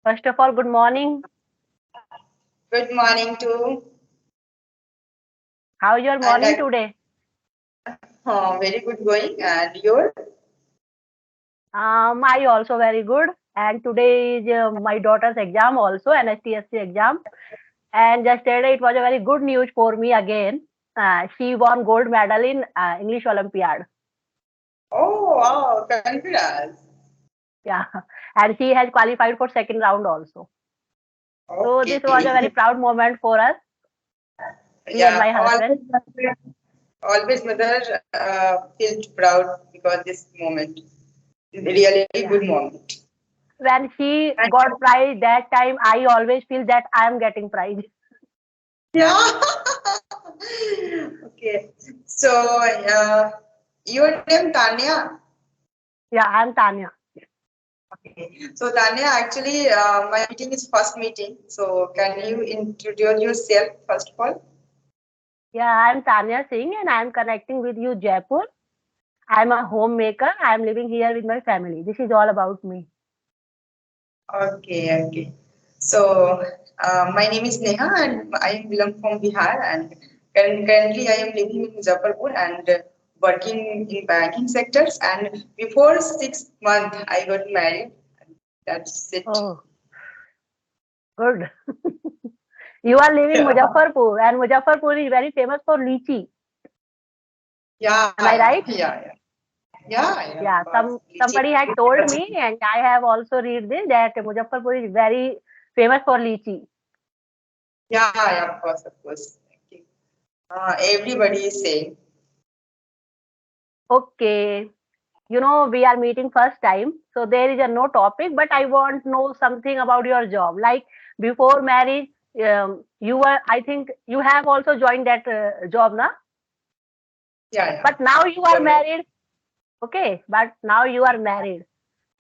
First of all, good morning. Good morning to How your and morning today? very good going and your I also very good. And today is my daughter's exam also, an STSC exam. And yesterday it was a very good news for me again. She won gold medal in English Olympiad. oh wow, congrats. Yeah, and she has qualified for second round also. So this was a very Okay. proud moment for us, me and Yeah, my husband. always mother feels proud because this moment is really good Yeah, moment. when she And got prize that time, I always feel that I am getting prize. yeah. Okay. So your name Tanya. Yeah, I'm Tanya. Okay. So Tanya, actually, my meeting is first meeting. So can you introduce yourself first of all? Yeah, I'm Tanya Singh and I'm connecting with you, Jaipur. I'm a homemaker. I'm living here with my family. This is all about me. Okay, okay. So my name is Neha and I belong from Bihar and currently I am living in Muzaffarpur and working in banking sectors and before 6 months I got married. That's it. Oh, good. You are living Yeah, Muzaffarpur, and Muzaffarpur is very famous for lychee. yeah, Am I yeah, right? yeah, yeah. Yeah, yeah, of Yeah. course. Somebody had told me, and I have also read this that Muzaffarpur is very famous for lychee. Yeah, yeah, of course, of course. Okay. Everybody is saying. Okay. We are meeting first time, so there is a no topic, but I want to know something about your job. Like before marriage, you were, I think, you have also joined that job, na? Yeah, yeah. But now you are You're right. married, okay? But now you are married,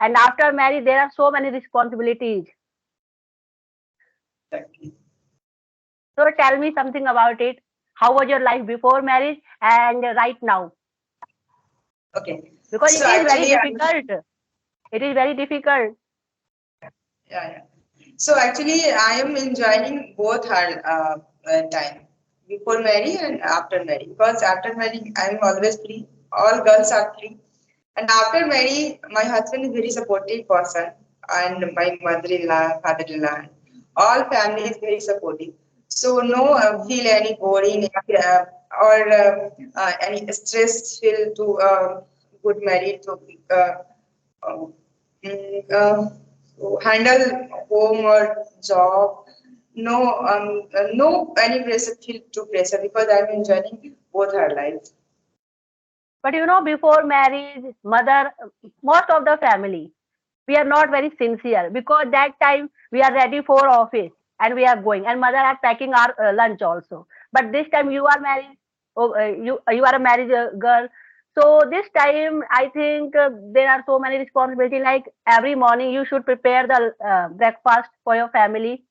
and after marriage, there are so many responsibilities. Exactly. So tell me something about it. How was your life before marriage and right now? Okay. Because So it is very actually, difficult. It is very difficult. yeah, yeah. So actually, I am enjoying both her time before marriage and after marriage because after marriage I am always free. All girls are free, and after marriage, my husband is very supportive person, and my mother-in-law, father-in-law, all family is very supportive. So no feel any boring or any stress feel to good married to uh, handle home or job. No any pressure feel to pressure because I'm enjoying both her life. But before marriage, mother, most of the family, we are not very sincere because that time we are ready for office and we are going, and mother are packing our lunch also. But this time you are married, oh, you are a married girl. So this time I think there are so many responsibility. Like every morning you should prepare the breakfast for your family.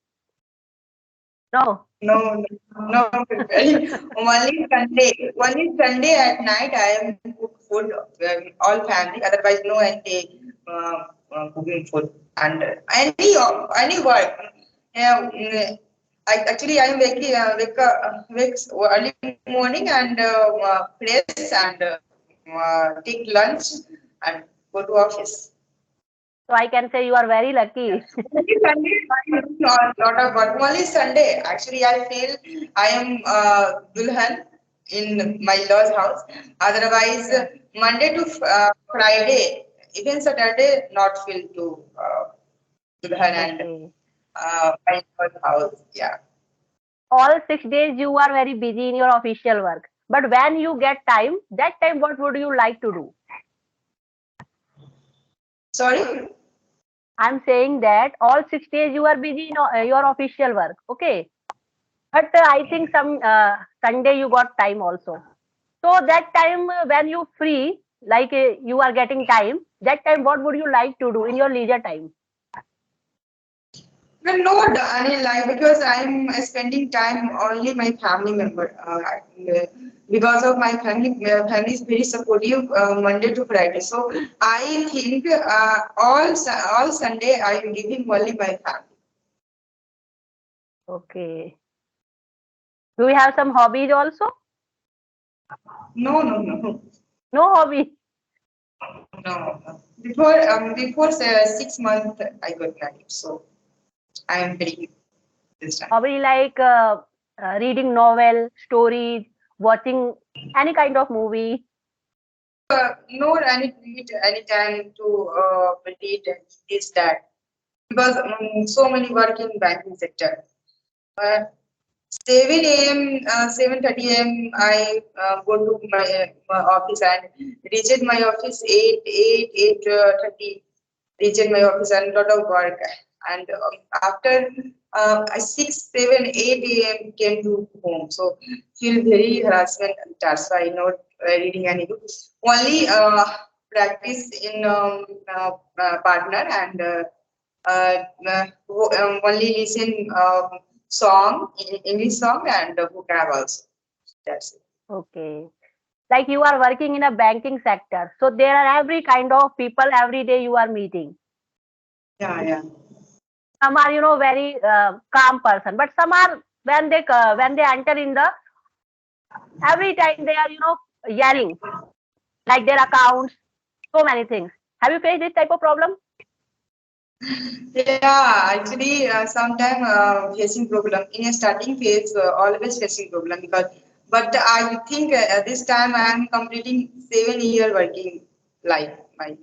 No. No, no, no preparing. Only Sunday at night I am cook food all family. Otherwise, no any cooking food and any work. Actually, I am wake early morning and press and take lunch and go to office. So I can say you are very lucky. Only Sunday, I do lot of work. Only Sunday. Actually, I feel I am Dulhan in my law's house. Otherwise, Yeah. Monday to Friday, even Saturday, not feel to Dulhan and Okay. my law's house. Yeah. All 6 days you are very busy in your official work. But when you get time, that time what would you like to do? Sorry. I'm saying that all 6 days you are busy in your official work. Okay. But I think some Sunday you got time also. So that time when you free, like you are getting time, that time what would you like to do in your leisure time? Well, no, any like because I'm spending time only my family member. Because of my family is very supportive Monday to Friday. So I think all Sunday I am giving only my family. Okay. Do you have some hobbies also? No, no, no, No hobby. no. Before 6 months I got married, so I am very this time. Hobby like reading novel, stories, watching any kind of movie. No, I need any time to read this that because so many work in banking sector. Uh, 7 a.m. 7:30 a.m. I go to my office and reach at my office 8:30. Reach at my office and lot of work. And after 6, 7, 8 a.m. came to home. So feel very harassment. That's why not reading any book. Only practice in partner and only listen song, English song and vocab also. That's it. Okay. Like you are working in a banking sector. So there are every kind of people every day you are meeting. Yeah, yeah. Some are, very calm person, but some are when they enter in the every time they are, yelling like their accounts, so many things. Have you faced this type of problem? Yeah, actually, sometime facing problem in a starting phase, always facing problem because. But I think this time I am completing 7 year working life, my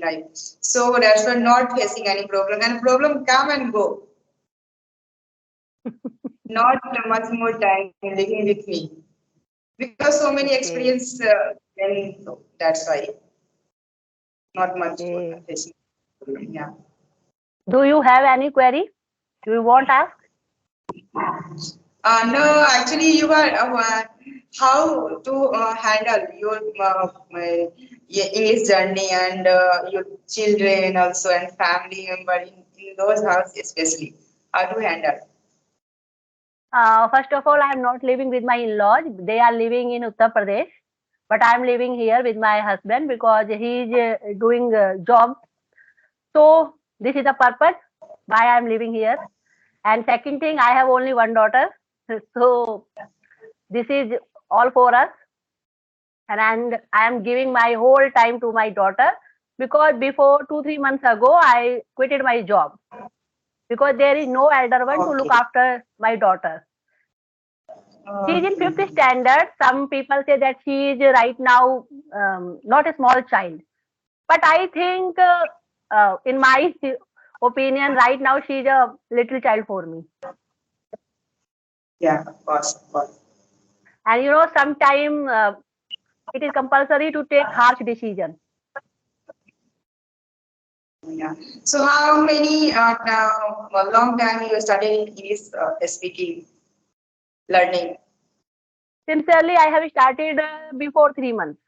life. So that's why not facing any problem, and problem come and go. Not much more time living with me because so many Okay. experience. Then that's why not much Okay. facing problem. Yeah. Do you have any query? Do you want ask? No, actually, you are how to handle your yeah, English journey and your children also and family member in those houses especially. How to handle? First of all, I am not living with my in-laws. They are living in Uttar Pradesh, but I am living here with my husband because he is doing job. So this is the purpose why I am living here. And second thing, I have only one daughter. So this is all for us. And I am giving my whole time to my daughter because before 2, 3 months ago, I quitted my job because there is no elder one to look Okay. after my daughter. She is in Okay. fifth standard. Some people say that she is right now not a small child, but I think, in my opinion, right now she is a little child for me. Yeah, of course, of course. And sometime it is compulsory to take harsh decision. Yeah. So how many now, a long time you studied English speaking, learning? Sincerely, I have started before 3 months.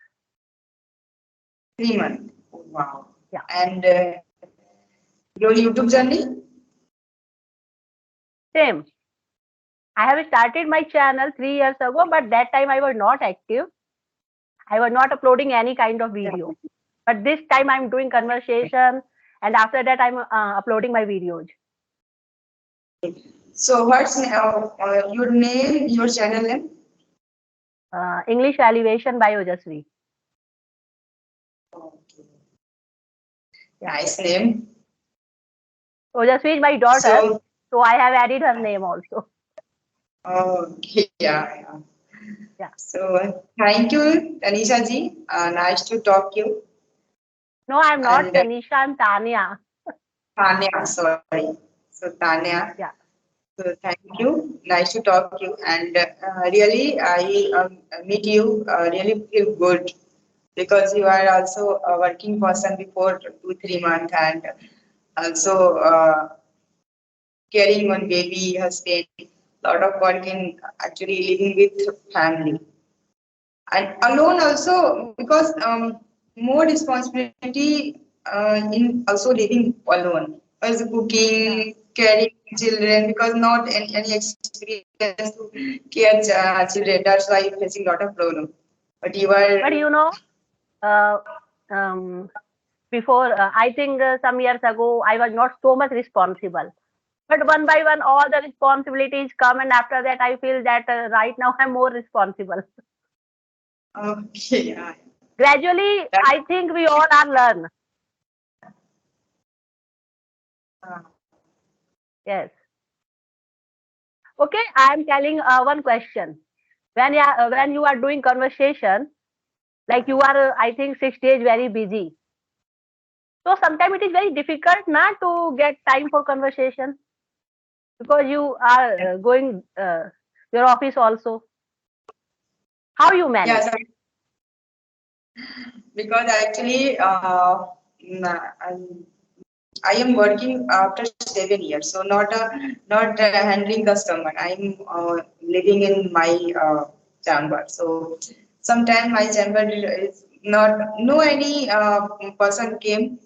3 months. Oh, wow. Yeah, And your YouTube journey? same. I have started my channel 3 years ago, but that time I was not active. I was not uploading any kind of video. But this time I'm doing conversation, and after that I'm uploading my videos. So what's your name, your channel name? English Elevation by Ojasvi. Okay. Yeah, Nice name. Ojasvi is my daughter, So, so I have added her name also. okay, yeah, yeah. Yeah. So, thank you, Tanisha ji. Nice to talk you. No, I'm not And Tanisha. I'm Tanya. Tanya, sorry. So, Tanya. Yeah. So, thank you. Nice to talk you. And really, I meet you. Really feel good because you are also a working person before 2, 3 months and also caring on baby, husband, lot of work in actually living with family. And alone also because more responsibility in also living alone. was Yeah. cooking, caring children because not any experience to care children. That's why facing lot of problem. But you are But uh, um, before, I think some years ago, I was not so much responsible. But one by one, all the responsibilities come, and after that, I feel that right now I'm more responsible. okay. Yeah. Gradually, That, I think we all are learn. uh, Yes. Okay, I am telling one question. When you are doing conversation, like you are, I think 6 days very busy. So sometimes it is very difficult not to get time for conversation because you are going your office also. How you yeah. manage? Because actually, I am working after 7 years, so not handling customer. I'm living in my chamber. So sometimes my chamber is not no any person came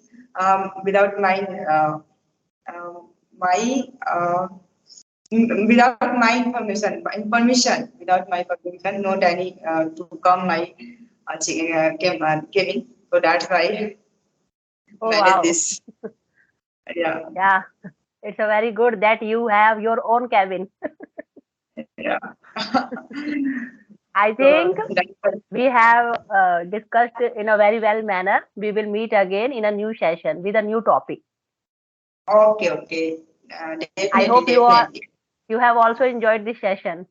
without uh, my without my information without my permission, not any to come my came in. So that's why Oh manage wow, this. Yeah, yeah, it's a very good that you have your own cabin. yeah. I So think that's we have discussed in a very well manner. We will meet again in a new session with a new topic. okay, okay. I Definitely, hope definitely. you have also enjoyed this session.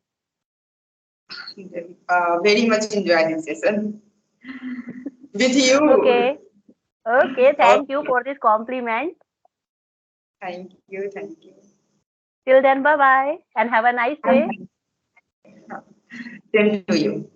Very much enjoy this session with you. Okay, okay. Thank you Okay. for this compliment. Thank you, thank you. Till then, bye bye, and have a nice day. Same to you.